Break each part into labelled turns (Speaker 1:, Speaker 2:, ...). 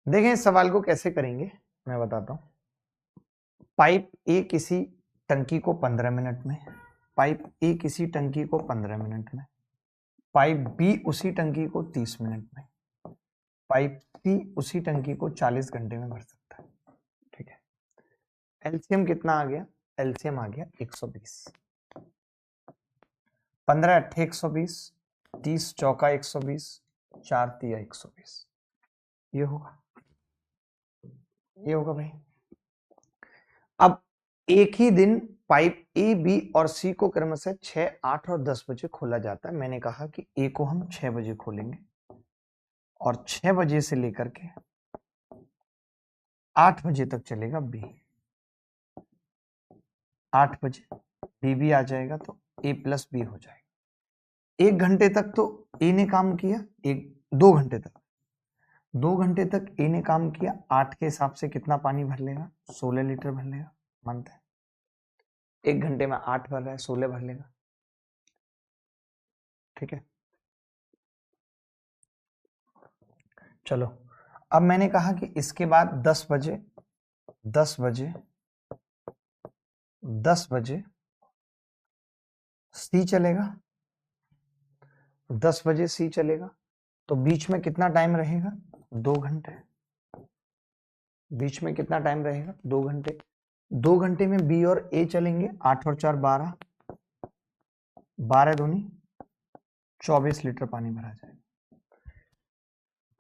Speaker 1: देखें इस सवाल को कैसे करेंगे, मैं बताता हूं। पाइप ए किसी टंकी को 15 मिनट में, पाइप ए किसी टंकी को 15 मिनट में, पाइप बी उसी टंकी को 30 मिनट में, पाइप सी उसी टंकी को 40 घंटे में भर सकता है। ठीक है, एलसीएम कितना आ गया? एलसीएम आ गया 120। 15 अट्ठे 120, 30 चौका 120, 4 तिया 120। ये होगा, ये होगा भाई। अब एक ही दिन पाइप ए बी और सी को क्रमशः 6, 8 और 10 बजे खोला जाता है। मैंने कहा कि ए को हम 6 बजे खोलेंगे और 6 बजे से लेकर के 8 बजे तक चलेगा बी। 8 बजे बी भी आ जाएगा तो ए प्लस बी हो जाएगा। 1 घंटे तक तो ए ने काम किया, 2 घंटे तक, 2 घंटे तक ए ने काम किया। 8 के हिसाब से कितना पानी भर लेगा? 16 लीटर भर लेगा, मानते हैं। 1 घंटे में 8 भर रहा है, 16 भर लेगा। ठीक है, चलो अब मैंने कहा कि इसके बाद 10 बजे 10 बजे 10 बजे सी चलेगा, 10 बजे सी चलेगा तो बीच में कितना टाइम रहेगा? 2 घंटे। बीच में कितना टाइम रहेगा? 2 घंटे। 2 घंटे में बी और ए चलेंगे, 8 और 4 12, 12 दूनी 24 लीटर पानी भरा जाएगा।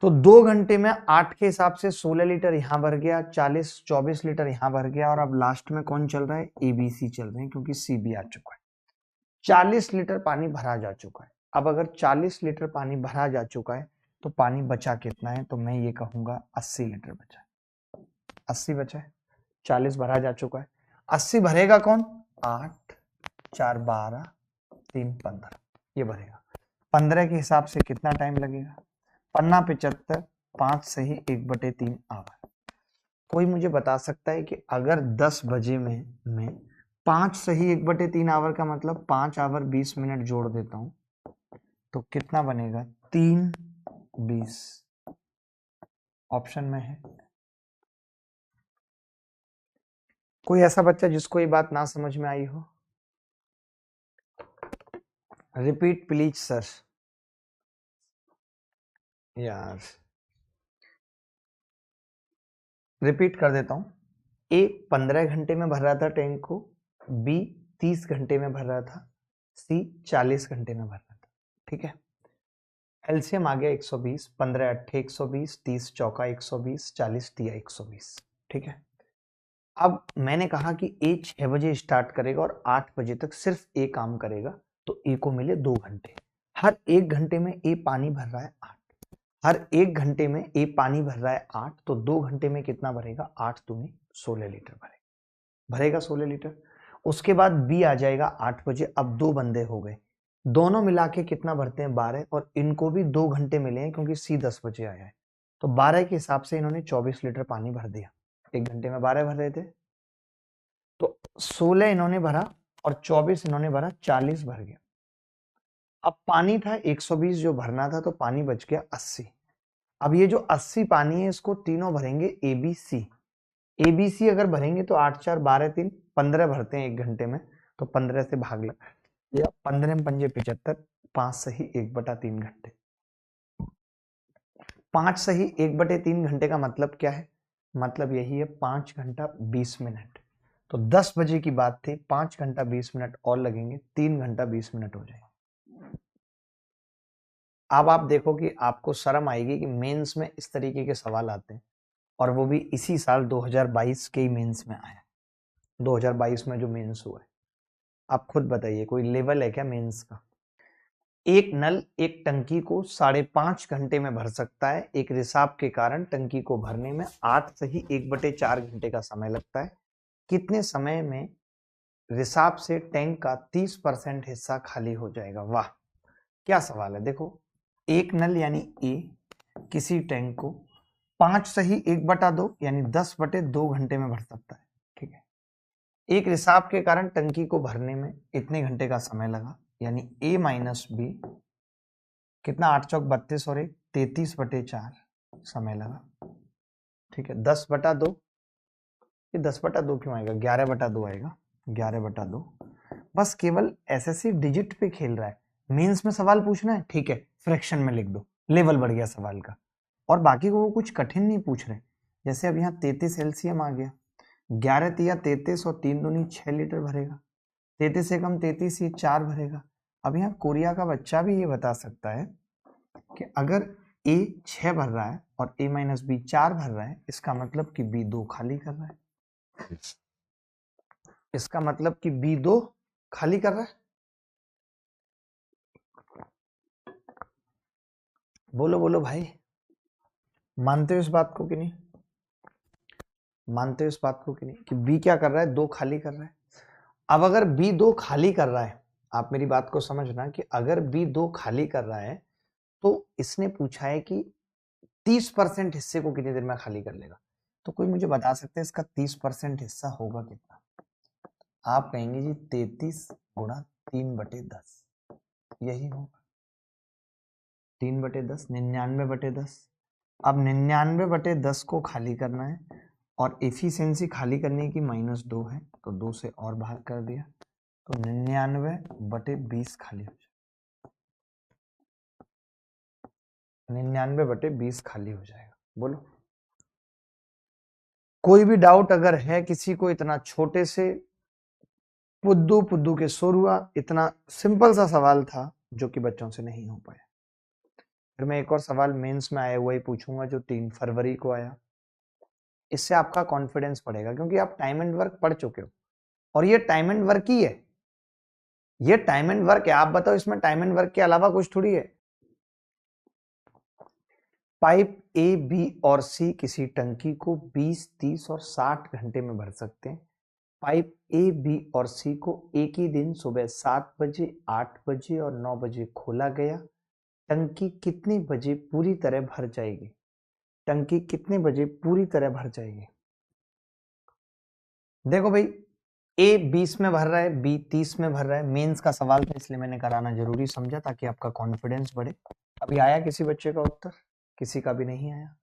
Speaker 1: तो 2 घंटे में 8 के हिसाब से 16 लीटर यहां भर गया, 24 लीटर यहां भर गया, और अब लास्ट में कौन चल रहा है? एबीसी चल रहे हैं, क्योंकि सी भी आ चुका है। 40 लीटर पानी भरा जा चुका है। अब अगर 40 लीटर पानी भरा जा चुका है तो पानी बचा कितना है? तो मैं ये कहूंगा 80 लीटर बचा है। 80 बचा है, 40 भरा जा चुका है। 80 भरेगा कौन? 8 4 12 3 15, ये भरेगा। 15 के हिसाब से कितना टाइम लगेगा? पन्ना 75, 5 सही 1/3 आवर। कोई मुझे बता सकता है कि अगर 10 बजे में मैं 5 सही 1/3 आवर का मतलब 5 आवर 20 मिनट जोड़ देता हूं तो कितना बनेगा? 3 20। ऑप्शन में है। कोई ऐसा बच्चा जिसको ये बात ना समझ में आई हो? Repeat please sir. यार रिपीट कर देता हूं। ए 15 घंटे में भर रहा था टैंक को, बी 30 घंटे में भर रहा था, सी 40 घंटे में भर रहा था। ठीक है, एलसीएम आ गया 120। 15 अट्ठे 120, 30 चौका 120, 40 तिया 120। ठीक है, अब मैंने कहा कि ए 6 बजे स्टार्ट करेगा और 8 बजे तक सिर्फ ए काम करेगा, तो ए को मिले 2 घंटे। हर 1 घंटे में ए पानी भर रहा है 8, हर 1 घंटे में ए पानी भर रहा है 8, तो 2 घंटे में कितना भरेगा? 8 दूनी 16 लीटर भरेगा 16 लीटर। उसके बाद बी आ जाएगा 8 बजे। अब 2 बंदे हो गए, दोनों मिला के कितना भरते हैं? 12, और इनको भी 2 घंटे मिले हैं क्योंकि सी 10 बजे आया है, तो 12 के हिसाब से इन्होंने 24 लीटर पानी भर दिया। 1 घंटे में 12 भर रहे थे, तो 16 इन्होंने भरा और 24 इन्होंने भरा, 40 भर गया। अब पानी था 120 जो भरना था, तो पानी बच गया 80। अब ये जो 80 पानी है इसको तीनों भरेंगे एबीसी। एबीसी अगर भरेंगे तो 8 4 12 3 15 भरते हैं 1 घंटे में, तो 15 से भाग लगा, 15 में 5 75, 5 सही 1/3 घंटे। 5 सही 1/3 घंटे का मतलब क्या है? मतलब यही है 5 घंटा 20 मिनट। तो 10 बजे की बात थी, 5 घंटा 20 मिनट और लगेंगे, 3 घंटा 20 मिनट हो जाएंगे। अब आप देखो कि आपको शर्म आएगी कि मेंस में इस तरीके के सवाल आते हैं, और वो भी इसी साल 2022 के ही मेंस में आया। 2022 में जो मेंस हुआ है, आप खुद बताइए कोई लेवल है क्या मेंस का? एक नल एक टंकी को 5.5 घंटे में भर सकता है। एक रिसाव के कारण टंकी को भरने में 8 सही 1/4 घंटे का समय लगता है। कितने समय में रिसाव से टैंक का 30% हिस्सा खाली हो जाएगा? वाह क्या सवाल है। देखो, एक नल यानी ए किसी टैंक को 5 सही 1/2 यानी 10/2 घंटे में भर सकता है। ठीक है, एक रिसाव के कारण टंकी को भरने में इतने घंटे का समय लगा, यानी ए माइनस बी कितना? 8 चौक 32 और 1 33/4 समय लगा। ठीक है, 10/2, ये 10/2 क्यों आएगा, 11/2 आएगा, 11/2। बस केवल एसएससी डिजिट पे खेल रहा है। मेंस में सवाल पूछना है, ठीक है, फ्रैक्शन में लिख दो, लेवल बढ़ गया सवाल का। और बाकी को वो कुछ कठिन नहीं पूछ रहे। जैसे अब यहाँ 33 एलसीएम आ गया, 11 तिया 33 और 3 दूनी 6 लीटर भरेगा, 33 से कम 33 ये 4 भरेगा। अब यहाँ कोरिया का बच्चा भी ये बता सकता है कि अगर ए 6 भर रहा है और a माइनस बी 4 भर रहा है, इसका मतलब कि बी 2 खाली कर रहा है, इसका मतलब कि बी 2 खाली कर रहा है। बोलो बोलो भाई, मानते हो इस बात को कि नहीं, मानते हो इस बात को कि नहीं कि बी क्या कर रहा है, 2 खाली कर रहा है। अब अगर बी 2 खाली कर रहा है, आप मेरी बात को समझना कि अगर बी 2 खाली कर रहा है तो इसने पूछा है कि 30% हिस्से को कितनी देर में खाली कर लेगा। तो कोई मुझे बता सकते हैं इसका 30% हिस्सा होगा कितना? आप कहेंगे जी 33 गुणा 3/10, यही होगा 3/10, 99/10। अब 99/10 को खाली करना है और एफिशिएंसी खाली करने की -2 है, तो 2 से और भाग कर दिया, तो 99/20 खाली हो जाएगा, 99/20 खाली हो जाएगा। बोलो, कोई भी डाउट अगर है किसी को, इतना छोटे से पुद्दू पुद्दू के सोरुआ, इतना सिंपल सा सवाल था जो कि बच्चों से नहीं हो पाया। फिर मैं एक और सवाल मेंस में आया हुआ ही पूछूंगा जो 3 फरवरी को आया। इससे आपका कॉन्फिडेंस बढ़ेगा क्योंकि आप टाइम एंड वर्क पढ़ चुके हो और ये टाइम एंड वर्क ही है, ये टाइम एंड वर्क है। आप बताओ इसमें टाइम एंड वर्क के अलावा कुछ थोड़ी है। पाइप ए, बी और सी किसी टंकी को 20, 30 और 60 घंटे में भर सकते हैं। पाइप ए, बी और सी को एक ही दिन सुबह 7 बजे, 8 बजे और 9 बजे खोला गया। टंकी कितने बजे पूरी तरह भर जाएगी? टंकी कितने बजे पूरी तरह भर जाएगी? देखो भाई, ए 20 में भर रहा है, बी 30 में भर रहा है। मेंस का सवाल था इसलिए मैंने कराना जरूरी समझा ताकि आपका कॉन्फिडेंस बढ़े। अभी आया किसी बच्चे का उत्तर? किसी का भी नहीं आया।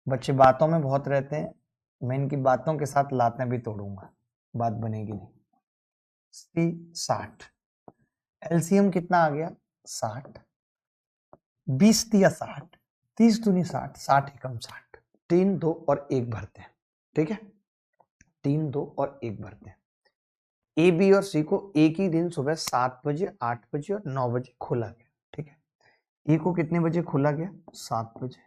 Speaker 1: बच्चे बातों में बहुत रहते हैं, मैं इनकी बातों के साथ लातें भी तोड़ूंगा, बात बनेगी नहीं। सी 60, एलसीएम कितना आ गया? 60, 20 दिया 60, 30 दूनी 60, 60 एकम 60, 3, 2 और 1 भरते हैं, ठीक है, 3, 2 और 1 भरते हैं। ए, बी और सी को एक ही दिन सुबह 7 बजे, 8 बजे और 9 बजे खोला गया, ठीक है। ए को कितने बजे खोला गया? 7 बजे,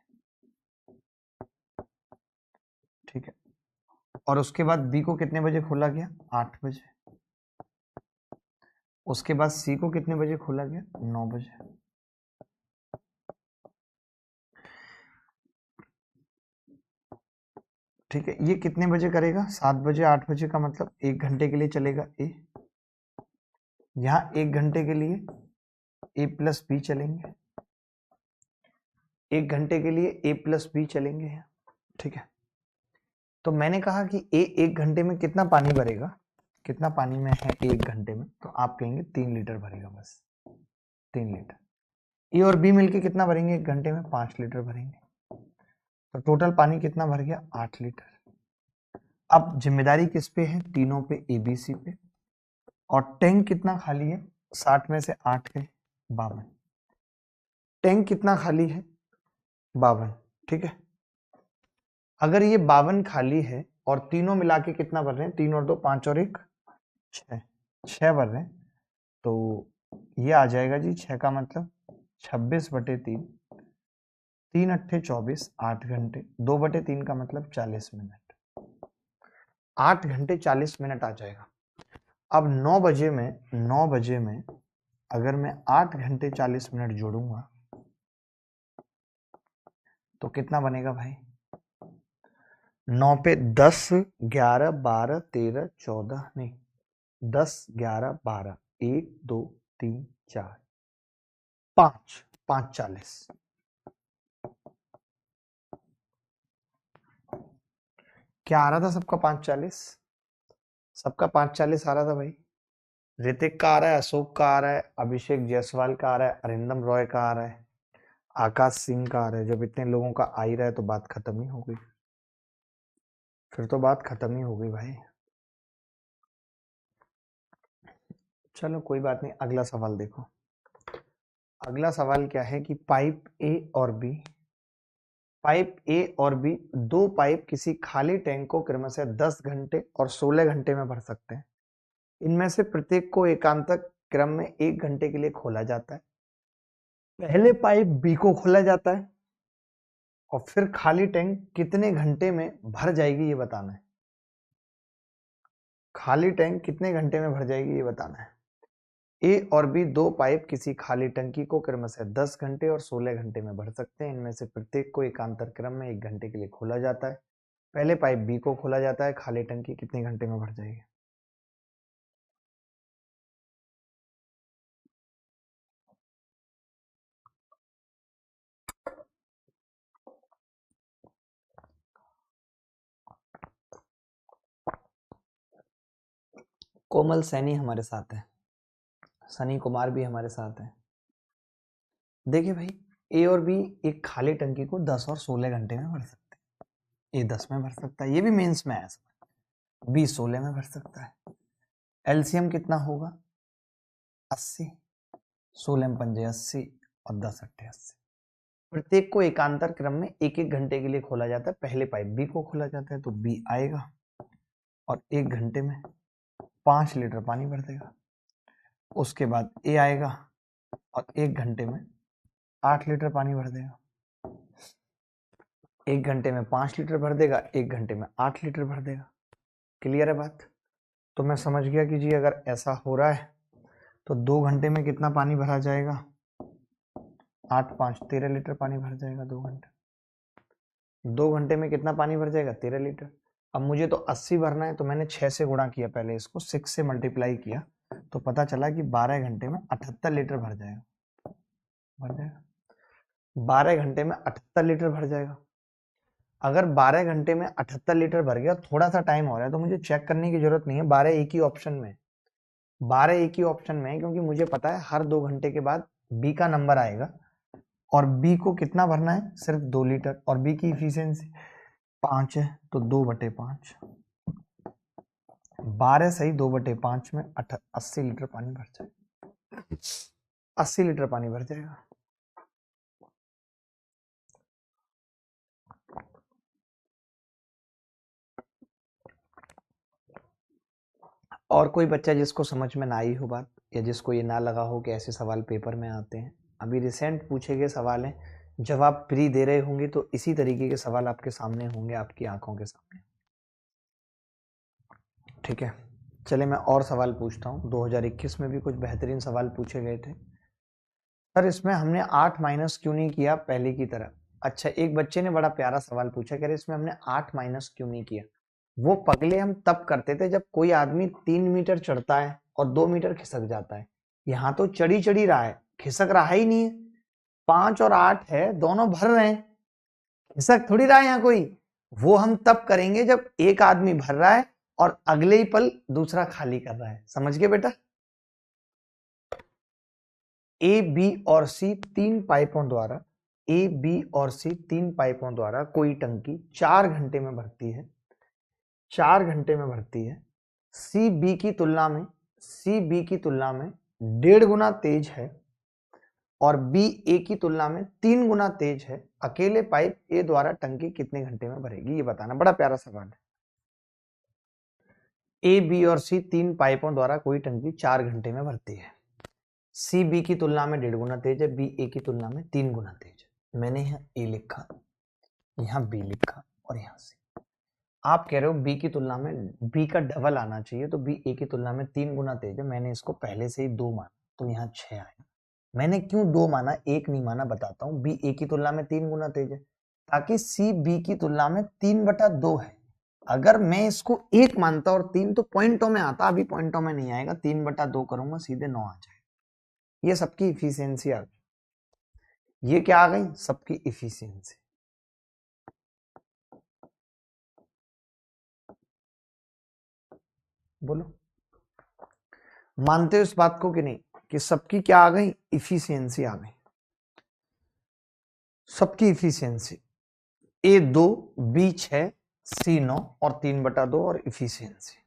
Speaker 1: ठीक है। और उसके बाद बी को कितने बजे खोला गया? 8 बजे। उसके बाद सी को कितने बजे खोला गया? 9 बजे। ठीक है, ये कितने बजे करेगा? 7 बजे, 8 बजे का मतलब 1 घंटे के लिए चलेगा ए। यहाँ 1 घंटे के लिए ए प्लस बी चलेंगे, 1 घंटे के लिए ए प्लस बी चलेंगे यहाँ, ठीक है। तो मैंने कहा कि ए 1 घंटे में कितना पानी भरेगा, कितना पानी में है 1 घंटे में, तो आप कहेंगे 3 लीटर भरेगा, बस 3 लीटर। ए और बी मिलके कितना भरेंगे 1 घंटे में? 5 लीटर भरेंगे। तो टोटल पानी कितना भर गया? 8 लीटर। अब जिम्मेदारी किस पे है? तीनों पे, एबीसी पे। और टैंक कितना खाली है? 60 में से 8 गए, 52। टैंक कितना खाली है? 52, ठीक है। अगर ये 52 खाली है और तीनों मिला के कितना भर रहे हैं? 3 और 2 5 और 1 6, 6 भर रहे हैं। तो ये आ जाएगा जी 6 का मतलब 26/3, 3 अट्ठे 24, 8 घंटे, 2/3 का मतलब 40 मिनट, 8 घंटे 40 मिनट आ जाएगा। अब 9 बजे में अगर मैं 8 घंटे 40 मिनट जोड़ूंगा तो कितना बनेगा भाई? 9 पे 10, 11, 12, 13, 14, नहीं 10, 11, 12, 1, 2, 3, 4, 5, 5 40। क्या आ रहा था सबका? 5 40, सबका 5 40 आ रहा था भाई। ऋतिक का आ रहा है, अशोक का आ रहा है, अभिषेक जायसवाल का आ रहा है, अरिंदम रॉय का आ रहा है, आकाश सिंह का आ रहा है। जब इतने लोगों का आ ही रहा है तो बात खत्म ही हो गई। फिर तो बात खत्म ही हो गई भाई। चलो कोई बात नहीं, अगला सवाल देखो। अगला सवाल क्या है कि पाइप ए और बी दो पाइप किसी खाली टैंक को क्रमशः 10 घंटे और 16 घंटे में भर सकते हैं। इनमें से प्रत्येक को एकांतर क्रम में 1 घंटे के लिए खोला जाता है। पहले पाइप बी को खोला जाता है और फिर खाली टैंक कितने घंटे में भर जाएगी ये बताना है। खाली टैंक कितने घंटे में भर जाएगी ये बताना है। ए और बी दो पाइप किसी खाली टंकी को क्रमशः 10 घंटे और 16 घंटे में भर सकते हैं। इनमें से प्रत्येक को एकांतर क्रम में 1 घंटे के लिए खोला जाता है। पहले पाइप बी को खोला जाता है, खाली टंकी कितने घंटे में भर जाएगी। कोमल सैनी हमारे साथ है, सनी कुमार भी हमारे साथ है। देखिए भाई, ए और बी एक खाली टंकी को 10 और 16 घंटे में भर सकते हैं। ए 10 में भर सकता है, ये भी मेंस में आया, बी 16 में भर सकता है। एलसीएम कितना होगा 80, 16 पंजे 80 और 10 अट्ठे 80। प्रत्येक को एकांतर क्रम में 1-1 घंटे के लिए खोला जाता है। पहले पाइप बी को खोला जाता है तो बी आएगा और 1 घंटे में 5 लीटर पानी भर देगा। उसके बाद ए आएगा और 1 घंटे में 8 लीटर पानी भर देगा। 1 घंटे में 5 लीटर भर देगा, 1 घंटे में 8 लीटर भर देगा। क्लियर है बात? तो मैं समझ गया कि जी अगर ऐसा हो रहा है तो 2 घंटे में कितना पानी भरा जाएगा, 8 5 13 लीटर पानी भर जाएगा 2 घंटे। 2 घंटे में कितना पानी भर जाएगा, 13 लीटर। अब मुझे तो 80 भरना है तो मैंने 6 से गुणा किया, पहले इसको 6 से मल्टीप्लाई किया तो पता चला कि 12 घंटे में 78 लीटर भर जाएगा। 12 घंटे में 78 लीटर भर जाएगा। अगर 12 घंटे में 78 लीटर भर गया, थोड़ा सा टाइम हो रहा है तो मुझे चेक करने की जरूरत नहीं है। 12 एक ही ऑप्शन में, 12 एक ही ऑप्शन में है, क्योंकि मुझे पता है हर 2 घंटे के बाद बी का नंबर आएगा और बी को कितना भरना है, सिर्फ 2 लीटर, और बी की इफिशियंसी 5 है तो 2/5, 12 सही 2/5 में 80 लीटर पानी भर जाएगा। 80 लीटर पानी भर जाएगा। और कोई बच्चा जिसको समझ में ना आई हो बात, या जिसको ये ना लगा हो कि ऐसे सवाल पेपर में आते हैं, अभी रिसेंट पूछे गए सवाल हैं, जब आप प्री दे रहे होंगे तो इसी तरीके के सवाल आपके सामने होंगे, आपकी आंखों के सामने। ठीक है, चले मैं और सवाल पूछता हूँ। 2021 में भी कुछ बेहतरीन सवाल पूछे गए थे। सर इसमें हमने 8 माइनस क्यों नहीं किया पहले की तरह। अच्छा, एक बच्चे ने बड़ा प्यारा सवाल पूछा, कह रहे इसमें हमने 8 माइनस क्यों नहीं किया। वो पगले हम तब करते थे जब कोई आदमी 3 मीटर चढ़ता है और 2 मीटर खिसक जाता है। यहाँ तो चढ़ी चढ़ी रहा है, खिसक रहा ही नहीं है। 5 और 8 है, दोनों भर रहे हैं, खिसक थोड़ी रहा है यहाँ कोई। वो हम तब करेंगे जब एक आदमी भर रहा है और अगले ही पल दूसरा खाली कर रहा है। समझ गए बेटा? ए बी और सी तीन पाइपों द्वारा कोई टंकी 4 घंटे में भरती है। 4 घंटे में भरती है। सी बी की तुलना में 1.5 गुना तेज है और बी ए की तुलना में 3 गुना तेज है। अकेले पाइप ए द्वारा टंकी कितने घंटे में भरेगी ये बताना। बड़ा प्यारा सवाल है। ए बी और सी तीन पाइपों द्वारा कोई टंकी 4 घंटे में भरती है। सी बी की तुलना में 1.5 गुना तेज है, बी ए की तुलना में 3 गुना तेज है। मैंने यहाँ ए लिखा, यहाँ बी लिखा और यहाँ सी। आप कह रहे हो बी की तुलना में बी का डबल आना चाहिए, तो बी ए की तुलना में 3 गुना तेज है। मैंने इसको पहले से ही 2 माना तो यहाँ 6 आया। मैंने क्यों 2 माना, 1 नहीं माना, बताता हूँ। बी ए की तुलना में 3 गुना तेज है ताकि सी बी की तुलना में 3/2 है। अगर मैं इसको 1 मानता और 3 तो पॉइंटों में आता, अभी पॉइंटों में नहीं आएगा। 3/2 करूंगा सीधे 9 आ जाएगा। ये सबकी इफिशियंसी आ गई। ये क्या आ गई, सबकी इफिशियंसी। बोलो मानते हो इस बात को कि नहीं, कि सबकी क्या आ गई, इफिशियंसी आ गई। सबकी इफिशियंसी A 2 B 6 सी 9 और 3/2 और इफिशियंसी,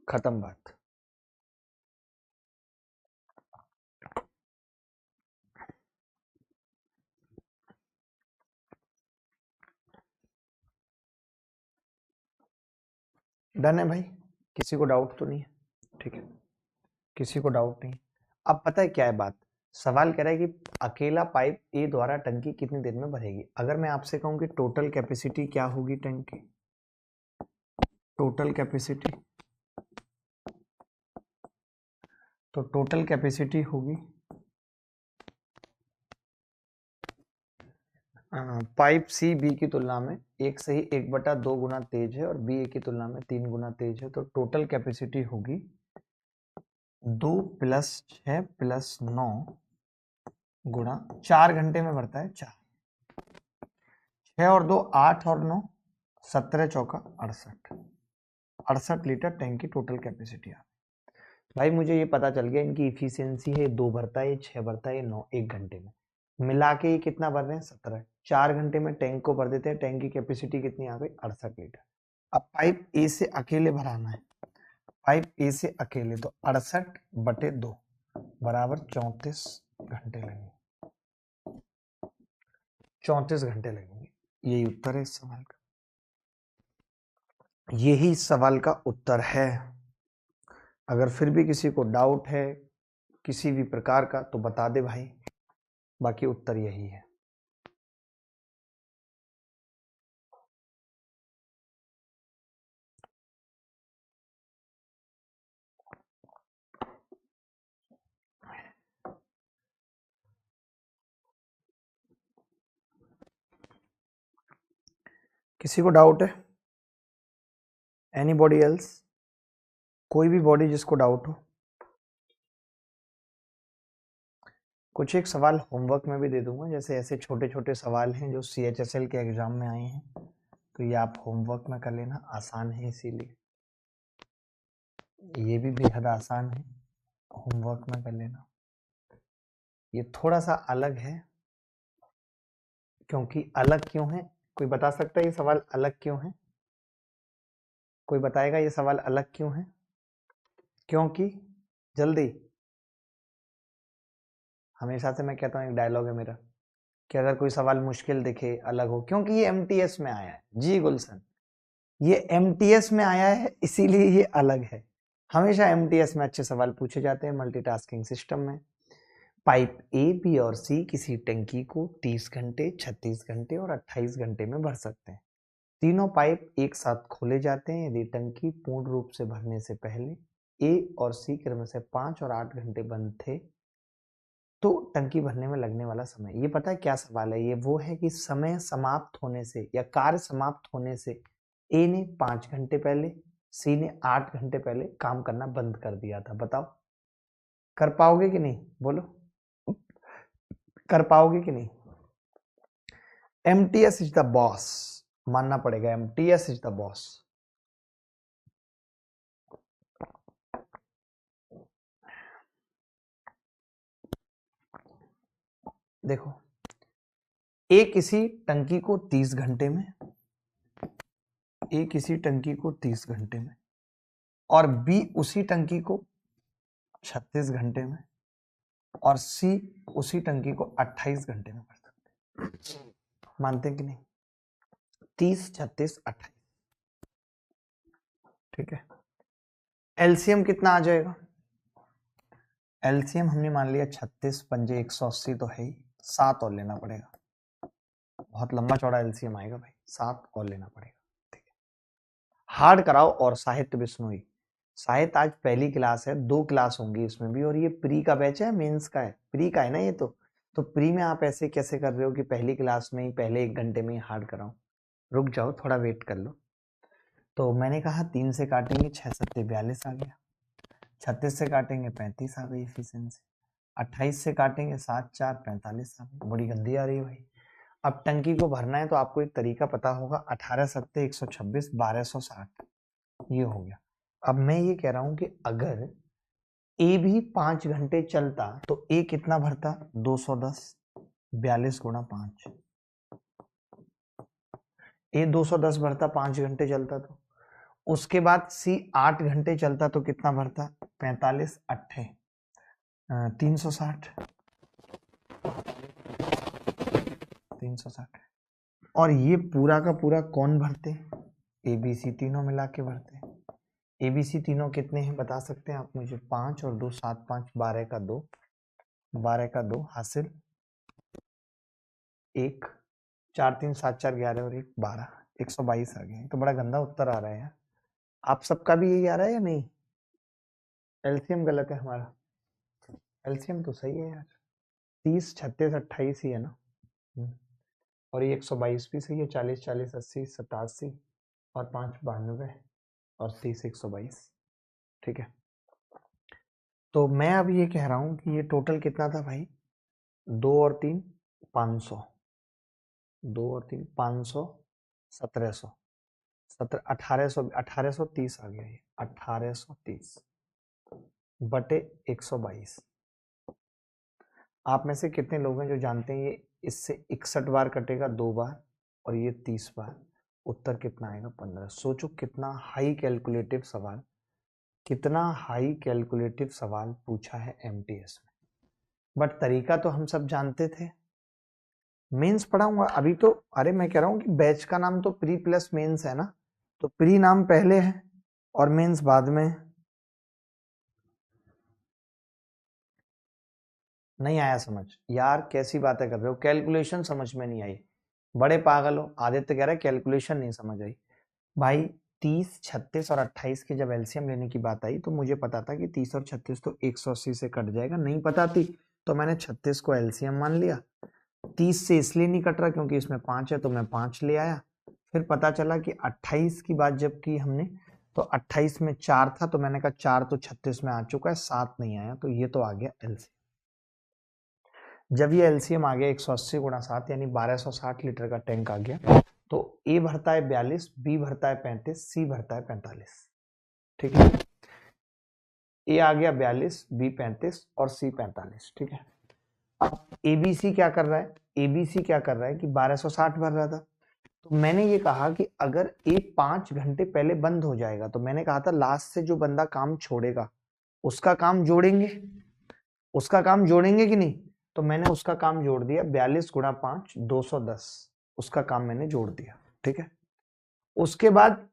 Speaker 1: खत्म बात। डन है भाई, किसी को डाउट तो नहीं है? ठीक है, किसी को डाउट नहीं। अब पता है क्या है बात, सवाल कह रहा है कि अकेला पाइप ए द्वारा टंकी कितनी देर में भरेगी। अगर मैं आपसे कहूं कि टोटल कैपेसिटी क्या होगी टैंक की, टोटल कैपेसिटी, तो टोटल कैपेसिटी होगी पाइप सी बी की तुलना में 1/2 गुना तेज है और बी ए की तुलना में 3 गुना तेज है, तो टोटल कैपेसिटी होगी 2 + 6 + 9 गुणा 4 घंटे में भरता है 4, 6 और 2 8 और 9 17 चौका 68, 68 लीटर टैंक की टोटल कैपेसिटी आ। भाई मुझे ये पता चल गया इनकी इफिशियंसी है 2 भरता है, 6 भरता है, 9 1 घंटे में, मिला के ये कितना भर रहे हैं 17, 4 घंटे में टैंक को भर देते हैं। टैंक की कैपेसिटी कितनी आ गई 68 लीटर। अब पाइप ए से अकेले भराना है, पाइप ए से अकेले, तो 68/2 बराबर 34 घंटे लगेंगे, 34 घंटे लगेंगे। यही उत्तर है इस सवाल का, यही इस सवाल का उत्तर है। अगर फिर भी किसी को डाउट है किसी भी प्रकार का तो बता दे भाई, बाकी उत्तर यही है। किसी को डाउट है? Anybody else? कोई भी बॉडी जिसको डाउट हो? कुछ एक सवाल होमवर्क में भी दे दूंगा, जैसे ऐसे छोटे छोटे सवाल हैं जो CHSL के एग्जाम में आए हैं, तो ये आप होमवर्क में कर लेना, आसान है इसीलिए, ये भी बेहद आसान है, होमवर्क में कर लेना। ये थोड़ा सा अलग है, क्योंकि अलग क्यों है, कोई बता सकता है ये सवाल अलग क्यों है? कोई बताएगा ये सवाल अलग क्यों है? क्योंकि जल्दी, हमेशा से मैं कहता हूँ एक डायलॉग है मेरा कि अगर कोई सवाल मुश्किल दिखे अलग हो, क्योंकि ये MTS में आया है। जी गुलशन, ये MTS में आया है इसीलिए ये अलग है। हमेशा MTS में अच्छे सवाल पूछे जाते हैं मल्टीटास्किंग सिस्टम में। पाइप ए बी और सी किसी टंकी को 30 घंटे 36 घंटे और 28 घंटे में भर सकते हैं। तीनों पाइप एक साथ खोले जाते हैं यदि टंकी पूर्ण रूप से भरने से पहले ए और सी क्रम से 5 और 8 घंटे बंद थे, तो टंकी भरने में लगने वाला समय। ये पता है क्या सवाल है? ये वो है कि समय समाप्त होने से या कार्य समाप्त होने से ए ने 5 घंटे पहले, सी ने 8 घंटे पहले काम करना बंद कर दिया था। बताओ कर पाओगे कि नहीं? बोलो कर पाओगे कि नहीं? MTS इज द बॉस, मानना पड़ेगा, MTS इज द बॉस। देखो, ए किसी टंकी को 30 घंटे में, ए किसी टंकी को 30 घंटे में और बी उसी टंकी को 36 घंटे में और सी उसी टंकी को 28 घंटे में भर सकते हैं। मानते हैं कि नहीं? 30 36 28, ठीक है। एलसीएम कितना आ जाएगा? एलसीएम हमने मान लिया 36 पंजे 180 तो है ही, 7 और लेना पड़ेगा, बहुत लंबा चौड़ा एलसीएम आएगा भाई, 7 और लेना पड़ेगा, ठीक है। हार्ड कराओ और साहित्य बिश्नोई, साहित्य आज पहली क्लास है, 2 क्लास होंगी इसमें भी, और ये प्री का बैच है मेंस का है, प्री का है ना ये, तो प्री में आप ऐसे कैसे कर रहे हो कि पहली क्लास में ही पहले 1 घंटे में ही हार्ड कराओ? रुक जाओ थोड़ा वेट कर लो। तो मैंने कहा 3 से काटेंगे 6 सत्ते 42 आ गया, 36 से काटेंगे 35 आ गई इफिशियंसी, 28 से काटेंगे 7 4 45 आ गई। बड़ी गंदी आ रही है भाई। अब टंकी को भरना है तो आपको एक तरीका पता होगा, 18 सत्ते 126 1260, ये हो गया। अब मैं ये कह रहा हूं कि अगर ए भी 5 घंटे चलता तो ए कितना भरता? 210, 42 गुणा 5, ए 210 भरता 5 घंटे चलता तो। उसके बाद सी 8 घंटे चलता तो कितना भरता? 45 अट्ठे 360 360। और ये पूरा का पूरा कौन भरते? एबीसी तीनों मिला के भरते। एबीसी तीनों कितने हैं बता सकते हैं आप मुझे? 5 और 2 7 5 12 का 2 12 का 2 हासिल 1 4 3 7 4 11 और 1 12 122 आ गए। तो बड़ा गंदा उत्तर आ रहा है यार। आप सबका भी यही आ रहा है या नहीं? एलसीएम गलत है हमारा। एलसीएम तो सही है यार। 30 36 28 ही है ना। और ये 122 भी सही है। 40 40 80 87 और 5 92 और 30 122। ठीक है। तो मैं अब ये कह रहा हूं कि ये टोटल कितना था भाई? 2 और 3 500 2 और 3 500 1700 1800 1830 आ गया। ये 1830 बटे 122। आप में से कितने लोग हैं जो जानते हैं ये इससे 61 बार कटेगा 2 बार और ये 30 बार? उत्तर कितना आएगा? 15। सोचो कितना हाई कैलकुलेटिव सवाल, कितना हाई कैलकुलेटिव सवाल पूछा है एमटीएस में। बट तरीका तो हम सब जानते थे। मेंस पढ़ाऊंगा अभी तो। अरे मैं कह रहा हूं कि बैच का नाम तो प्री प्लस मेंस है ना, तो प्री नाम पहले है और मेंस बाद में। नहीं आया समझ? यार कैसी बातें कर रहे हो? कैलकुलेशन समझ में नहीं आई? बड़े पागल हो। आदित्य कह रहा है कैलकुलेशन नहीं समझ आई। भाई 30 36 और 28 की जब एलसीएम लेने की बात आई तो मुझे पता था कि 30 और 36 तो 180 से कट जाएगा। नहीं पता थी तो मैंने 36 को एलसीएम मान लिया। 30 से इसलिए नहीं कट रहा क्योंकि इसमें 5 है तो मैं 5 ले आया। फिर पता चला कि 28 की बात जब की हमने तो 28 में 4 था तो मैंने कहा 4 तो 36 में आ चुका है, 7 नहीं आया, तो ये तो आ गया एलसीएम। जब ये एलसीएम आ गया 180 गुणा 7 यानी 1260 लीटर का टैंक आ गया। तो ए भरता है 42, बी भरता है 35, सी भरता है 45। ठीक है। ए आ गया 42, बी 35 और सी 45। ठीक है। अब एबीसी क्या कर रहा है? एबीसी क्या कर रहा है कि 1260 भर रहा था। तो मैंने ये कहा कि अगर ए 5 घंटे पहले बंद हो जाएगा तो मैंने कहा था लास्ट से जो बंदा काम छोड़ेगा उसका काम जोड़ेंगे। उसका काम जोड़ेंगे कि नहीं? तो मैंने उसका काम जोड़ दिया। 42 गुणा 5 210 उसका काम मैंने जोड़ दिया। ठीक है। उसके बाद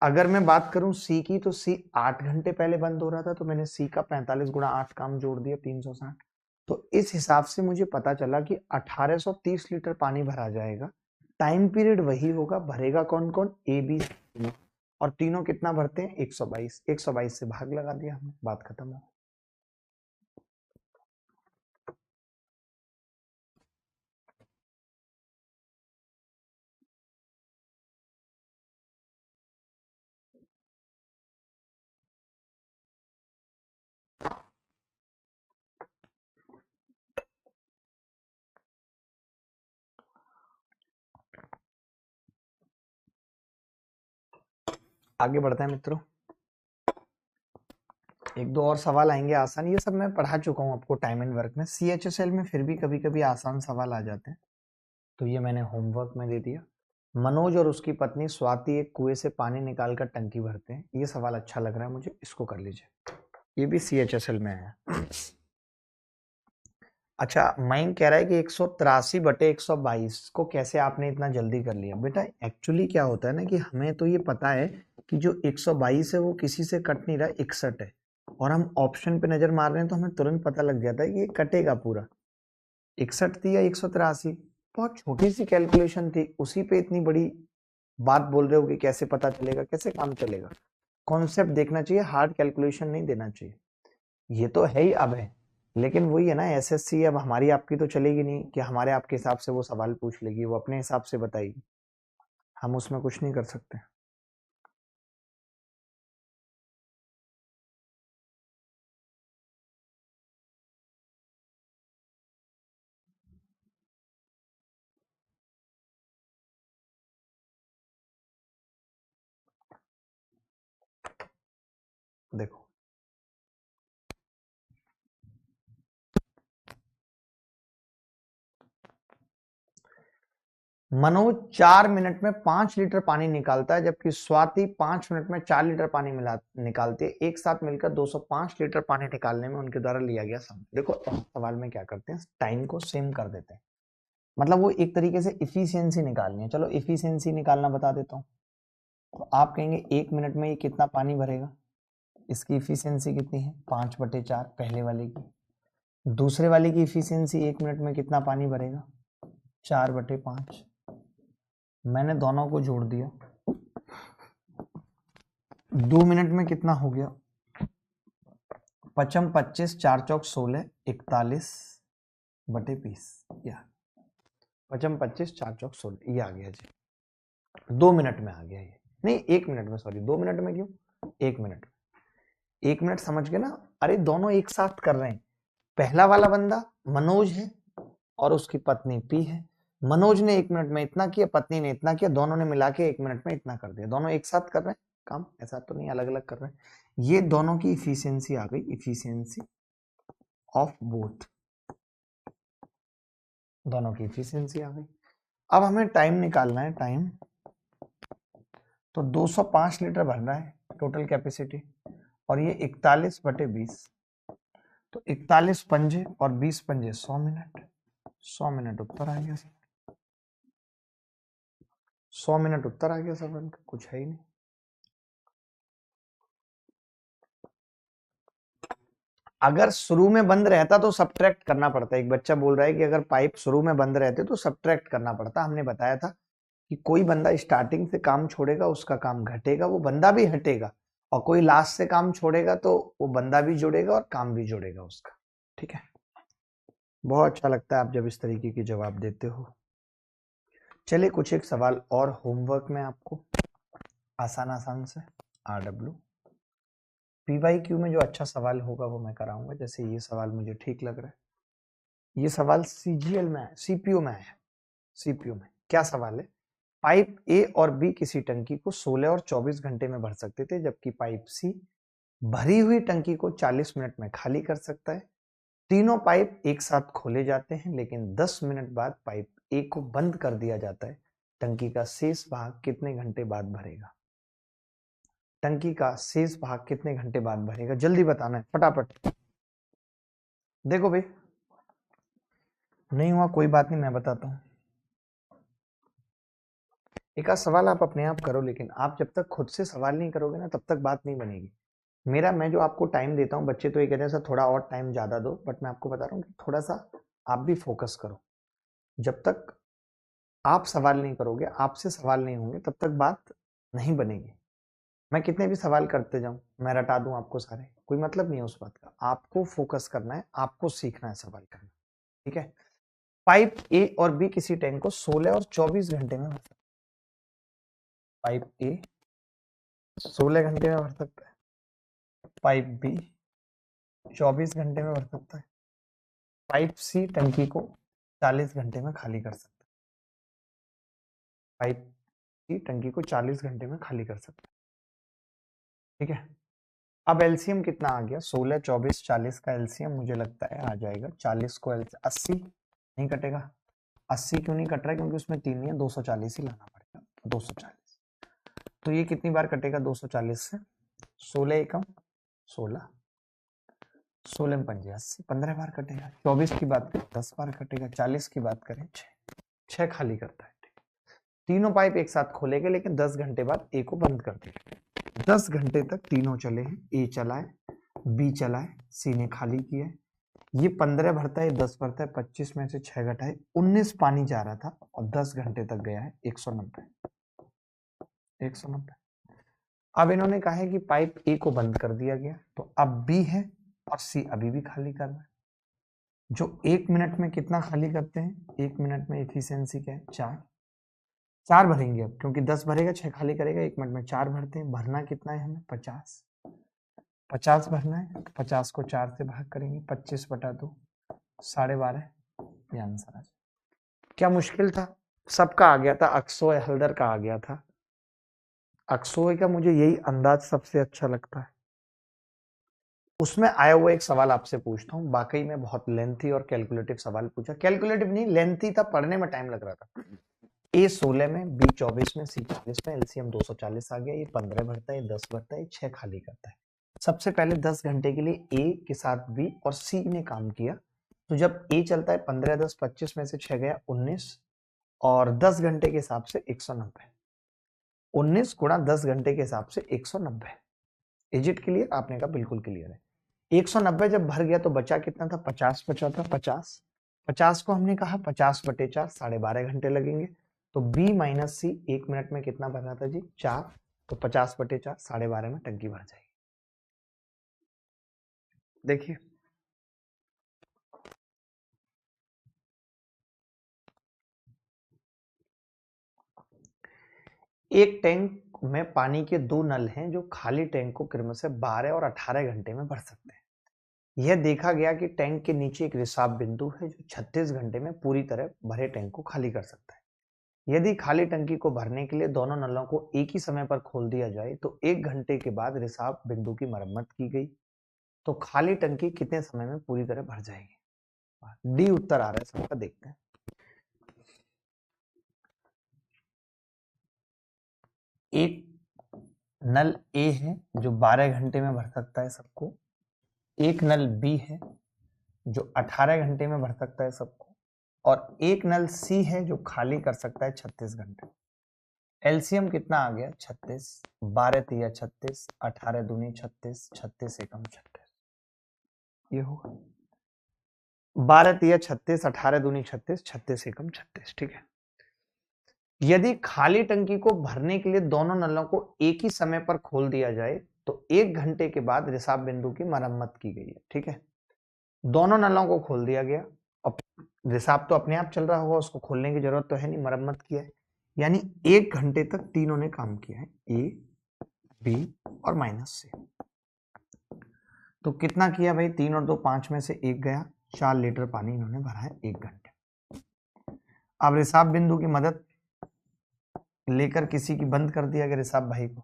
Speaker 1: अगर मैं बात करूं सी की तो सी 8 घंटे पहले बंद हो रहा था तो मैंने सी का 45 गुणा 8 काम जोड़ दिया 360। तो इस हिसाब से मुझे पता चला कि 1830 लीटर पानी भरा जाएगा। टाइम पीरियड वही होगा। भरेगा कौन कौन? A B C. और तीनों कितना भरते हैं? 122। 122 से भाग लगा दिया हमने, बात खत्म हो। आगे बढ़ते हैं मित्रों। एक दो और सवाल आएंगे आसान। ये सब मैं पढ़ा चुका हूं आपको टाइम एंड वर्क में। सीएचएसएल में फिर भी कभी कभी आसान सवाल आ जाते हैं तो ये मैंने होमवर्क में दे दिया। मनोज और उसकी पत्नी स्वाति एक कुएं से पानी निकालकर टंकी भरते हैं। ये सवाल अच्छा लग रहा है मुझे, इसको कर लीजिए। ये भी सीएचएसएल में है। अच्छा, मयंक कह रहा है कि 183 बटे 122 को कैसे आपने इतना जल्दी कर लिया? बेटा एक्चुअली क्या होता है ना कि हमें तो ये पता है कि जो 122 है वो किसी से कट नहीं रहा, 61 है। और हम ऑप्शन पे नजर मार रहे हैं तो हमें तुरंत पता लग जाता है कि ये कटेगा पूरा। 61 थी या 183? बहुत छोटी सी कैलकुलेशन थी, उसी पे इतनी बड़ी बात बोल रहे हो कि कैसे पता चलेगा, कैसे काम चलेगा। कॉन्सेप्ट देखना चाहिए, हार्ड कैलकुलेशन नहीं देना चाहिए। ये तो है ही अब है, लेकिन वही है ना, एसएससी अब हमारी आपकी तो चलेगी नहीं कि हमारे आपके हिसाब से वो सवाल पूछ लेगी। वो अपने हिसाब से बताएगी, हम उसमें कुछ नहीं कर सकते। देखो मनोज 4 मिनट में 5 लीटर पानी निकालता है, जबकि स्वाति 5 मिनट में 4 लीटर पानी निकालती है। एक साथ मिलकर 205 लीटर पानी निकालने में उनके द्वारा लिया गया समय। देखो सवाल में क्या करते हैं, टाइम को सेम कर देते हैं, मतलब वो एक तरीके से इफिशियंसी निकालनी है। चलो इफिशियंसी निकालना बता देता हूँ। तो आप कहेंगे 1 मिनट में ये कितना पानी भरेगा, इसकी इफिशियंसी कितनी है 5/4 पहले वाले की। दूसरे वाले की इफिशियंसी 1 मिनट में कितना पानी भरेगा 4/5। मैंने दोनों को जोड़ दिया, 2 मिनट में कितना हो गया 5 25 4 चौक 16 41/20। या 5 25 4 चौक 16 ये आ गया जी, 2 मिनट में आ गया ये, नहीं 1 मिनट में, सॉरी 2 मिनट में क्यों, 1 मिनट में। 1 मिनट समझ गए ना, अरे दोनों एक साथ कर रहे हैं। पहला वाला बंदा मनोज है और उसकी पत्नी पी है। मनोज ने 1 मिनट में इतना किया, पत्नी ने इतना किया, दोनों ने मिला के 1 मिनट में इतना कर दिया। दोनों एक साथ कर रहे हैं काम, ऐसा तो नहीं अलग अलग कर रहे हैं। ये दोनों की इफिशियंसी आ गई, इफिशियंसी ऑफ बोथ, दोनों की इफिशियंसी आ गई। अब हमें टाइम निकालना है, टाइम। तो 205 लीटर भरना है टोटल कैपेसिटी, और ये 41/20। तो 41 पंजे और 20 पंजे 100 मिनट, 100 मिनट उत्तर आ गया। 100 मिनट उत्तर आ गया सवाल का, कुछ है ही नहीं। अगर शुरू में बंद रहता तो सब्ट्रैक्ट करना पड़ता। एक बच्चा बोल रहा है कि अगर पाइप शुरू में बंद रहते तो सब्ट्रैक्ट करना पड़ता। हमने बताया था कि कोई बंदा स्टार्टिंग से काम छोड़ेगा उसका काम घटेगा, वो बंदा भी हटेगा, और कोई लास्ट से काम छोड़ेगा तो वो बंदा भी जुड़ेगा और काम भी जुड़ेगा उसका। ठीक है, बहुत अच्छा लगता है आप जब इस तरीके की जवाब देते हो। चलिए कुछ एक सवाल और होमवर्क में आपको आसान आसान से RW PYQ में जो अच्छा सवाल होगा वो मैं कराऊंगा। जैसे ये सवाल मुझे ठीक लग रहा है, ये सवाल CGL में है, CPU में है। CPU में क्या सवाल है, पाइप A और B किसी टंकी को 16 और 24 घंटे में भर सकते थे, जबकि पाइप C भरी हुई टंकी को 40 मिनट में खाली कर सकता है। तीनों पाइप एक साथ खोले जाते हैं, लेकिन 10 मिनट बाद पाइप A को बंद कर दिया जाता है। टंकी का शेष भाग कितने घंटे बाद भरेगा, टंकी का शेष भाग कितने घंटे बाद भरेगा, जल्दी बताना है फटाफट। देखो भाई, नहीं हुआ कोई बात नहीं, मैं बताता हूं। एक आध सवाल आप अपने आप करो, लेकिन आप जब तक खुद से सवाल नहीं करोगे ना तब तक बात नहीं बनेगी। मैं जो आपको टाइम देता हूँ, बच्चे तो ये कहते हैं सर थोड़ा और टाइम ज्यादा दो, बट मैं आपको बता रहा हूँ कि थोड़ा सा आप भी फोकस करो। जब तक आप सवाल नहीं करोगे, आपसे सवाल नहीं होंगे, तब तक बात नहीं बनेगी। मैं कितने भी सवाल करते जाऊं, मैं रटा दूं आपको सारे, कोई मतलब नहीं है उस बात का। आपको फोकस करना है, आपको सीखना है सवाल करना। ठीक है, पाइप ए और बी किसी टैंक को 16 और 24 घंटे में भर सकता है। पाइप ए 16 घंटे में भर सकता है, पाइप बी 24 घंटे में भर सकता है, पाइप सी टंकी को 40 घंटे में खाली कर सकता है। पाइप सी टंकी को 40 घंटे में खाली कर सकता है। ठीक है, अब एलसीएम कितना आ गया, 16 24 40 का एलसीएम मुझे लगता है आ जाएगा 40 को 80 नहीं कटेगा। 80 क्यों नहीं कट रहा है, क्योंकि उसमें 3 नहीं है, 240 ही लाना पड़ेगा। 240, तो ये कितनी बार कटेगा 240 से, 16 एकम 16, 16 पंजे 80, 15 बार कटेगा। 24 की बात करें 10 बार कटेगा, 40 की बात करें 6 खाली करता है। तीनों पाइप एक साथ खोलेंगे, लेकिन 10 घंटे बाद ए को बंद कर देंगे। 10 घंटे तक तीनों चले हैं, ए चला है, बी चला है, सी ने खाली किया है। ये 15 भरता है, 10 भरता है, 25 में से 6 घटाए 19 पानी जा रहा था, और 10 घंटे तक गया है 190। 190। अब इन्होंने कहा है कि पाइप ए को बंद कर दिया गया, तो अब बी है और सी अभी भी खाली कर रहा है। जो 1 मिनट में कितना खाली करते हैं, 1 मिनट में एफिशिएंसी क्या है 4 भरेंगे अब, क्योंकि 10 भरेगा 6 खाली करेगा, 1 मिनट में 4 भरते हैं। भरना कितना है हमें 50 भरना है, तो 50 को 4 से भाग करेंगे, 25/2 12.5, ये आंसर आ जाए। क्या मुश्किल था, सबका आ गया था, अक्सोय हल्दर का आ गया था। अक्सोय का मुझे यही अंदाज सबसे अच्छा लगता है। उसमें आया हुआ एक सवाल आपसे पूछता हूँ, वाकई में बहुत लेंथी और कैलकुलेटिव सवाल पूछा। कैलकुलेटिव नहीं, लेंथी था, पढ़ने में टाइम लग रहा था। ए 16 में, बी 24 में, सी 40 में, एलसीएम 240 आ गया। ये 15 भरता है, ये 10 भरता है, ये 6 खाली करता है। सबसे पहले 10 घंटे के लिए ए के साथ बी और सी ने काम किया। तो जब ए चलता है 15 10 25 में से 6 गया 19 और 10 घंटे के हिसाब से 190। 19 गुणा 10 घंटे के हिसाब से 190। Is it clear? आपने कहा बिल्कुल क्लियर है। 190 जब भर गया तो बचा कितना था? 50 बचा था। 50 को हमने कहा 50/4 12.5 घंटे लगेंगे। तो बी माइनस सी 1 मिनट में कितना भर रहा था जी? 4। तो 50/4 12.5 में टंकी भर जाएगी। देखिए एक टैंक में पानी के 2 नल हैं जो खाली टैंक को क्रमशः 12 और 18 घंटे में भर सकते हैं। यह देखा गया कि टैंक के नीचे एक रिसाव बिंदु है जो 36 घंटे में पूरी तरह भरे टैंक को खाली कर सकता है। यदि खाली टंकी को भरने के लिए दोनों नलों को एक ही समय पर खोल दिया जाए तो 1 घंटे के बाद रिसाव बिंदु की मरम्मत की गई तो खाली टंकी कितने समय में पूरी तरह भर जाएगी? डी उत्तर आ रहा है सबका, देखते हैं। एक नल ए है जो 12 घंटे में भर सकता है सबको। एक नल बी है जो 18 घंटे में भर सकता है सबको और एक नल सी है जो खाली कर सकता है 36 घंटे। एलसीएम कितना आ गया? 36। 12 तिया 36, 18 दूनी 36, 36 एकम 36। ये होगा 12 तिया 36, 18 दूनी 36, 36 एकम 36। ठीक है। यदि खाली टंकी को भरने के लिए दोनों नलों को एक ही समय पर खोल दिया जाए तो 1 घंटे के बाद रिसाव बिंदु की मरम्मत की गई है। ठीक है। दोनों नलों को खोल दिया गया। अब रिसाव तो अपने आप चल रहा होगा, उसको खोलने की जरूरत तो है नहीं, मरम्मत किया है। यानी 1 घंटे तक तीनों ने काम किया है, ए बी और माइनस सी। तो कितना किया भाई? 3 और 2 5 में से 1 गया। 4 लीटर पानी इन्होंने भरा है 1 घंटे। अब रिसाव बिंदु की मदद लेकर किसी की बंद कर दिया गया रिसाव भाई को।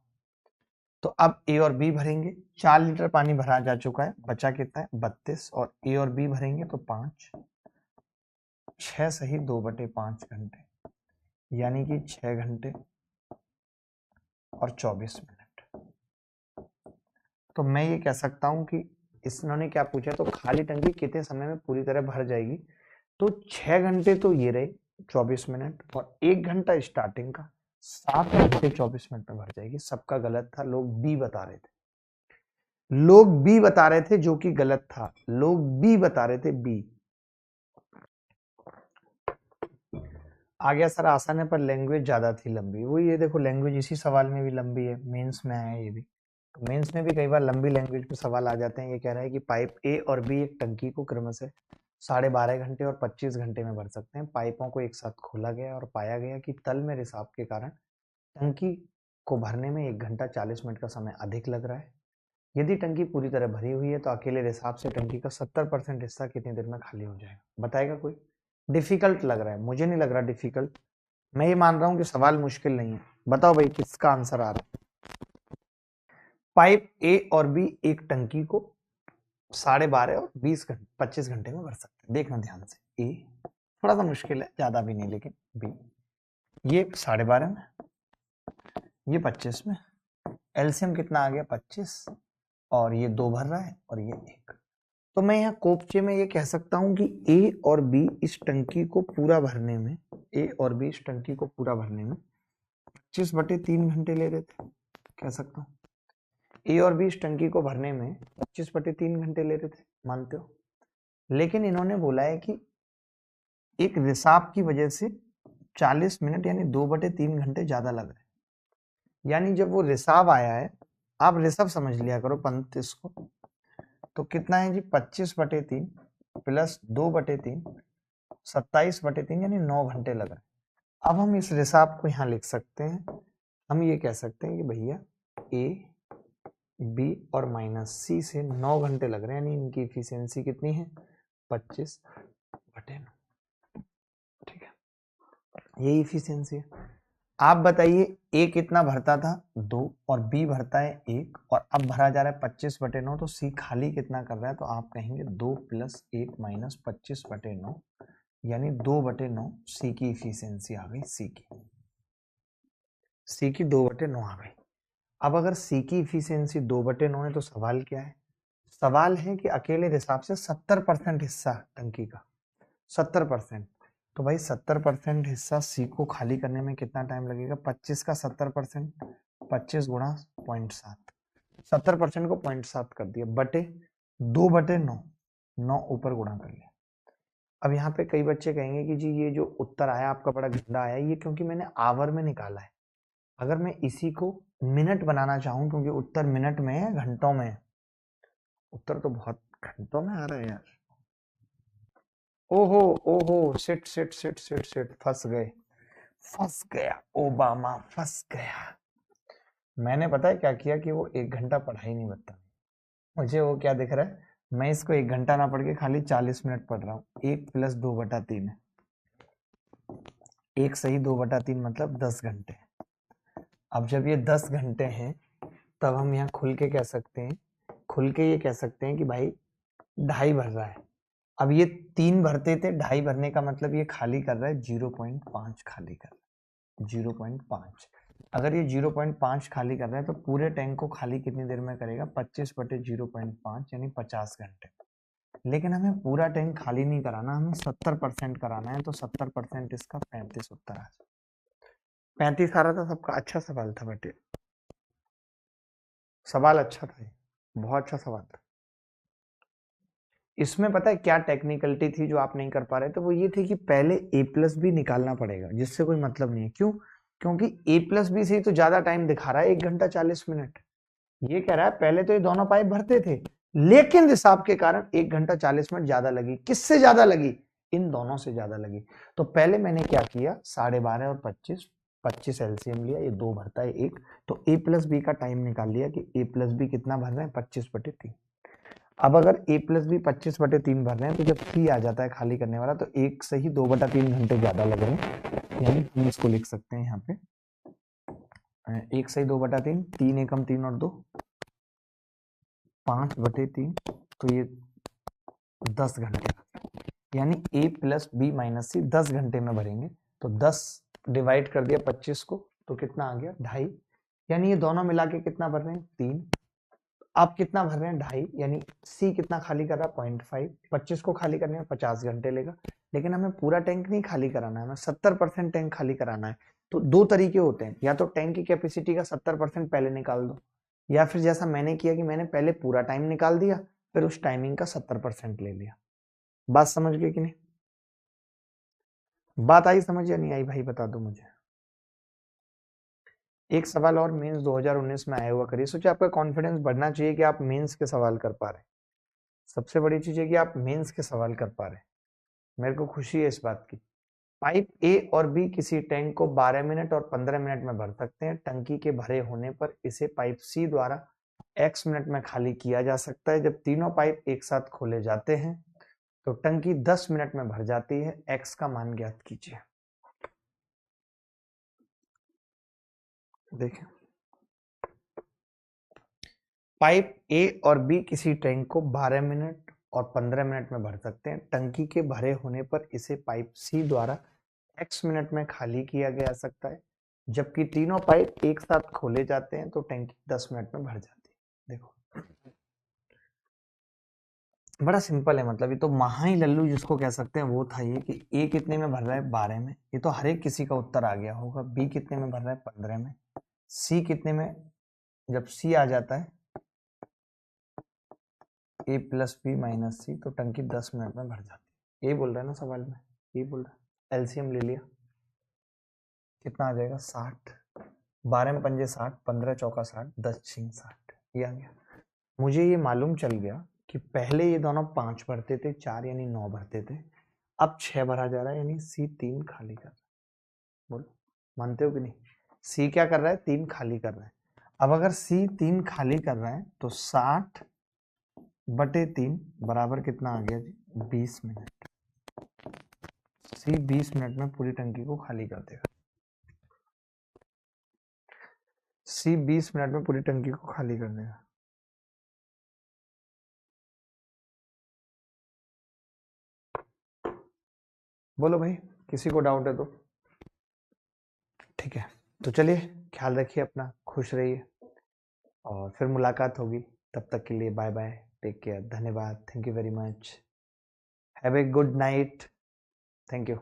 Speaker 1: तो अब ए और बी भरेंगे। 4 लीटर पानी भरा जा चुका है, बचा कितना है? 32। और ए और बी भरेंगे तो 5 6 सही 2/5 घंटे, यानी कि 6 घंटे और 24 मिनट। तो मैं ये कह सकता हूं कि इन्होंने क्या पूछा? तो खाली टंकी कितने समय में पूरी तरह भर जाएगी? तो 6 घंटे तो ये रहे 24 मिनट और 1 घंटा स्टार्टिंग का, 7 घंटे 24 मिनट में भर जाएगी। सबका गलत था, लोग बी बता रहे थे। लोग बी बता रहे थे जो कि गलत था। लोग बी बता रहे थे, बी। आ गया सर आसान है पर लैंग्वेज ज्यादा थी लंबी। वो ये देखो लैंग्वेज इसी सवाल में भी लंबी है, मेंस में आया ये भी। तो मेंस में भी कई बार लंबी लैंग्वेज पे सवाल आ जाते हैं। ये कह रहा है कि पाइप ए और बी एक टंकी को क्रमशः 12.5 घंटे और 25 घंटे में भर सकते हैं। पाइपों को एक साथ खोला गया और पाया गया कि तल में रिसाव के कारण टंकी को भरने में 1 घंटा 40 मिनट का समय अधिक लग रहा है। यदि टंकी पूरी तरह भरी हुई है तो अकेले रिसाव से टंकी का 70% हिस्सा कितनी देर में खाली हो जाएगा? बताएगा कोई? डिफिकल्ट लग रहा है? मुझे नहीं लग रहा डिफिकल्ट। मैं ये मान रहा हूं कि सवाल मुश्किल नहीं है। बताओ भाई किसका आंसर आ रहा है? पाइप ए और बी एक टंकी को 12.5 और 25 घंटे में भर सकते हैं। देखना ध्यान से। ए थोड़ा सा मुश्किल है, ज्यादा भी नहीं, लेकिन बी ये 12.5 में, ये 25 में। एलसीएम कितना आ गया? 25 और ये 2 भर रहा है और ये 1। तो मैं यहाँ कोपचे में ये कह सकता हूं कि ए और बी इस टंकी को पूरा भरने में, ए और बी इस टंकी को पूरा भरने में 25/3 घंटे ले रहे थे, कह सकता हूँ। ए और बी इस टंकी को भरने में 25/3 घंटे ले रहे थे, मानते हो? लेकिन इन्होंने बोला है कि एक रिसाव की वजह से 40 मिनट यानी 2/3 घंटे ज्यादा लग रहे हैं। यानी जब वो रिसाव आया है, आप रिसाव समझ लिया करो पंत इसको, तो कितना है जी? 25/3 प्लस 2/3 27/3 यानी 9 घंटे लग रहे हैं। अब हम इस रिसाव को यहाँ लिख सकते हैं। हम ये कह सकते हैं कि भैया ए बी और माइनस सी से 9 घंटे लग रहे हैं, यानी इनकी इफिशियंसी कितनी है? 25/9। ठीक है, ये इफिशियंसी है। आप बताइए ए कितना भरता था? 2 और बी भरता है 1 और अब भरा जा रहा है 25/9। तो सी खाली कितना कर रहा है? तो आप कहेंगे 2 + 1 - 25/9 यानी 2/9 सी की इफिशियंसी आ गई, सी की 2/9 आ गई। अब अगर सी की इफिशियंसी 2/9 है तो सवाल क्या है? सवाल है कि अकेले रिसाव से 70% हिस्सा टंकी का, 70%। तो भाई 70% हिस्सा सी को खाली करने में कितना टाइम लगेगा? 25 का 70%, 25 गुणा 0.7, 70% को 0.7 कर दिया, बटे 2/9, 9 ऊपर गुणा कर लिया। अब यहाँ पे कई बच्चे कहेंगे कि जी ये जो उत्तर आया आपका बड़ा गंदा आया, ये क्योंकि मैंने आवर में निकाला है। अगर मैं इसी को मिनट बनाना चाहूं, क्योंकि उत्तर मिनट में है, घंटों में है, उत्तर तो बहुत घंटों में आ रहा है यार। ओहो ओहो, sit sit sit sit sit, फंस गए, फंस गया ओबामा, फंस गया। मैंने पता है क्या किया कि वो 1 घंटा पढ़ाई नहीं बता, मुझे वो क्या दिख रहा है, मैं इसको 1 घंटा ना पढ़ के खाली 40 मिनट पढ़ रहा हूँ। 1 + 2/3 है, 1 सही 2/3 मतलब 10 घंटे। अब जब ये 10 घंटे हैं तब हम यहाँ खुल के कह सकते हैं, खुल के ये कह सकते हैं कि भाई 2.5 भर रहा है। अब ये 3 भरते थे, 2.5 भरने का मतलब ये खाली कर रहा है 0.5 खाली कर रहा है, 0.5। अगर ये 0.5 खाली कर रहा है तो पूरे टैंक को खाली कितनी देर में करेगा? 25/0.5 यानी 50 घंटे। लेकिन हमें पूरा टैंक खाली नहीं कराना, हमें 70% कराना है, तो 70% इसका 35 उत्तर आ जाए। 35 आ रहा था सबका। अच्छा सवाल था बेटे, सवाल अच्छा था, बहुत अच्छा सवाल था। इसमें पता है क्या टेक्निकलिटी थी जो आप नहीं कर पा रहे? तो वो ये थी कि पहले A+B निकालना पड़ेगा, जिससे कोई मतलब नहीं है। क्यों? क्योंकि A+B से ही तो ज्यादा टाइम दिखा रहा है, 1 घंटा 40 मिनट। ये कह रहा है पहले तो ये दोनों पाइप भरते थे, लेकिन रिसाव के कारण 1 घंटा 40 मिनट ज्यादा लगी। किससे ज्यादा लगी? इन दोनों से ज्यादा लगी। तो पहले मैंने क्या किया, 12.5 और 25, 25 एलसीएम लिया, ये 2 भरता है 1, तो A+B का टाइम निकाल लिया कि A+B कितना भर रहे हैं? 25/3। अब अगर A+B 25/3 भर रहे हैं, तो जब C आ जाता है खाली करने वाला, तो 1 से ही 2/3 घंटे ज्यादा लग रहे हैं। यानी हम इसको लिख सकते हैं यहाँ पे 1 से ही 2/3, 3 एकम 3 और 2, 5/3, तो ये 10 घंटे, यानी A+B - C 10 घंटे में भरेंगे। तो 10 डिवाइड कर दिया 25 को, तो कितना आ गया? 2.5। यानी ये दोनों मिला के कितना भर रहे हैं? 3। आप कितना भर रहे हैं? 2.5। यानी सी कितना खाली कर रहा है? 0.5। 25 को खाली करने में 50 घंटे लेगा, लेकिन हमें पूरा टैंक नहीं खाली कराना है, हमें 70% टैंक खाली कराना है। तो 2 तरीके होते हैं, या तो टैंक की कैपेसिटी का 70% पहले निकाल दो, या फिर जैसा मैंने किया कि मैंने पहले पूरा टाइम निकाल दिया, फिर उस टाइमिंग का 70% ले लिया। बात समझ गए कि नहीं? बात आई समझ या नहीं आई भाई, बता दो मुझे। एक सवाल और मेंस 2019 में आया हुआ करिए, सोचिए आपका कॉन्फिडेंस बढ़ना चाहिए कि आप मेंस के सवाल कर पा रहे हैं। सबसे बड़ी चीज है कि आप मेंस के सवाल कर पा रहे हैं, मेरे को खुशी है इस बात की। पाइप ए और बी किसी टैंक को 12 मिनट और 15 मिनट में भर सकते हैं। टंकी के भरे होने पर इसे पाइप सी द्वारा x मिनट में खाली किया जा सकता है। जब तीनों पाइप एक साथ खोले जाते हैं तो टंकी 10 मिनट में भर जाती है। x का मान ज्ञात कीजिए। देखें, पाइप ए और बी किसी टैंक को 12 मिनट और 15 मिनट में भर सकते हैं। टंकी के भरे होने पर इसे पाइप सी द्वारा x मिनट में खाली किया जा सकता है। जबकि तीनों पाइप एक साथ खोले जाते हैं तो टंकी 10 मिनट में भर जाती है। देखो बड़ा सिंपल है, मतलब ये तो महा ही लल्लू जिसको कह सकते हैं वो था ये कि ए कितने में भर रहा है? 12 में। ये तो हर एक किसी का उत्तर आ गया होगा। बी कितने में भर रहा है? 15 में। सी कितने में? जब सी आ जाता है A+B - C तो टंकी 10 मिनट में भर जाती है। ये बोल रहा है ना सवाल में, ये बोल रहा है। एलसीएम ले लिया, कितना आ जाएगा? 60। 12 में पंजे 60, 15 चौका 60, 10 छीं 60, ये आ गया। मुझे ये मालूम चल गया कि पहले ये दोनों 5 भरते थे, 4 यानी 9 भरते थे, अब 6 भरा जा रहा है, यानी सी 3 खाली कर रहा है। बोलो मानते हो कि नहीं? सी क्या कर रहा है? 3 खाली कर रहा है। अब अगर सी 3 खाली कर रहा है तो 60/3 बराबर कितना आ गया जी? 20 मिनट। सी 20 मिनट में पूरी टंकी को खाली कर देगा। सी 20 मिनट में पूरी टंकी को खाली कर देगा। बोलो भाई, किसी को डाउट है तो। ठीक है, तो चलिए, ख्याल रखिए अपना, खुश रहिए, और फिर मुलाकात होगी। तब तक के लिए बाय बाय, टेक केयर, धन्यवाद, thank you very much, have a good night, thank you.